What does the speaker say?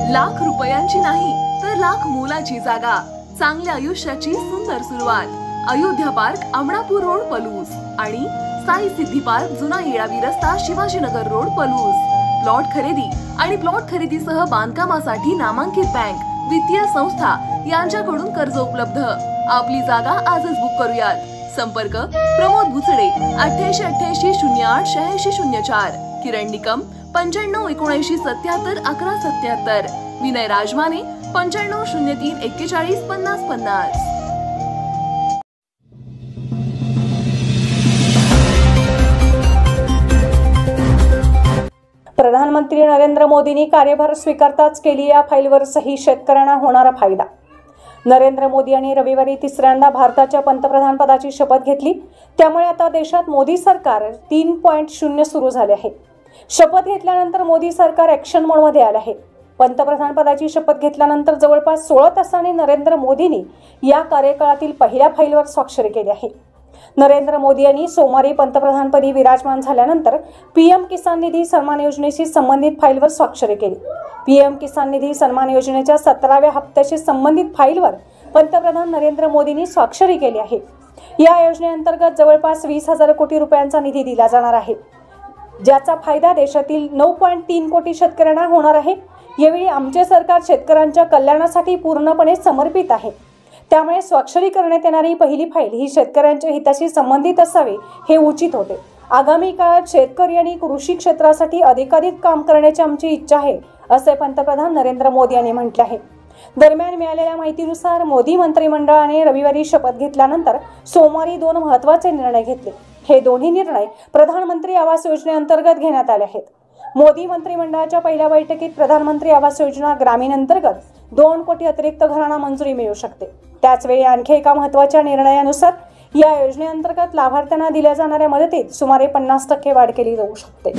लाख रुपयांची नाही तर लाख मोलाची जागा, चांगल्या आयुष्याची सुंदर सुरुवात। अयोध्या पार्क, अमरापूर रोड, पलूस आणि साई सिद्धी पार्क, जुना येळावी रस्ता, शिवाजीनगर रोड, पलूस। प्लॉट खरेदी आणि प्लॉट खरेदीसह बांधकामासाठी नामांकित बँक, वित्तीय संस्था यांच्याकडून कर्ज उपलब्ध। आपली जागा आजच बुक करूयात। संपर्क प्रमोद भुसडे 88 88 08 86 04, किरण निकम 95 79 77 11 77, विनय राजमाने 95 03 41 50 50। प्रधानमंत्री नरेंद्र मोदींनी कार्यभार स्वीकारताच केली या फाईलवर सही, शेतकऱ्यांना होणारा फायदा। नरेंद्र मोदी यांनी रविवारी तिसऱ्यांदा भारताच्या पंतप्रधान पदाची शपथ घेतली। त्यामुळे आता देशात मोदी सरकार 3.0 सुरू झाले आहे। शपथ घेतल्यानंतर मोदी सरकार ॲक्शन मोडमध्ये आले आहे। पंतप्रधान पदाची शपथ घेतल्यानंतर जवळपास 16 तासांनी नरेंद्र मोदींनी या कार्यकाळातील पहिल्या फाईलवर स्वाक्षरी केली आहे। नरेंद्र मोदी यांनी सोमवारी पंतप्रधानपदी विराजमान झाल्यानंतर पीएम किसान निधी सन्मान योजनेशी संबंधित फाईलवर स्वाक्षरी केली। पीएम किसान निधी सन्मान योजनेच्या 17व्या हप्त्याशी संबंधित फाईलवर पंतप्रधान नरेंद्र मोदींनी स्वाक्षरी केली आहे। या योजनेअंतर्गत जवळपास 20,000 कोटी रुपयांचा निधी दिला जाणार आहे, ज्याचा फायदा देशातील 9.3 कोटी शेतकऱ्यांना होणार आहे। यावेळी आमचे सरकार शेतकऱ्यांच्या कल्याणासाठी पूर्णपणे समर्पित आहे। त्यामुळे स्वाक्षरी करण्यात येणारी पहिली फाईल ही शेतकऱ्यांच्या हिताशी संबंधित असावी हे उचित होते। आगामी काळात शेतकरी आणि कृषी क्षेत्रासाठी अधिकाधिक काम करण्याची आमची इच्छा आहे, असे पंतप्रधान नरेंद्र मोदी यांनी म्हटले आहे। दरम्यान मिळालेल्या माहितीनुसार मोदी मंत्रिमंडळाने रविवारी शपथ घेतल्यानंतर सोमवारी 2 महत्त्वाचे निर्णय घेतले। हे दोन्ही निर्णय प्रधानमंत्री आवास योजनेअंतर्गत घेण्यात आले आहेत। मोदी मंत्रिमंडळाच्या पहिल्या बैठकीत प्रधानमंत्री आवास योजना ग्रामीण अंतर्गत 2 कोटी अतिरिक्त घरांना मंजुरी मिळू शकते। त्याचवेळी आणखी एका महत्त्वाच्या निर्णयानुसार या योजनेअंतर्गत लाभार्थ्यांना दिल्या जाणाऱ्या मदतीत सुमारे 50% वाढ केली जाऊ शकते।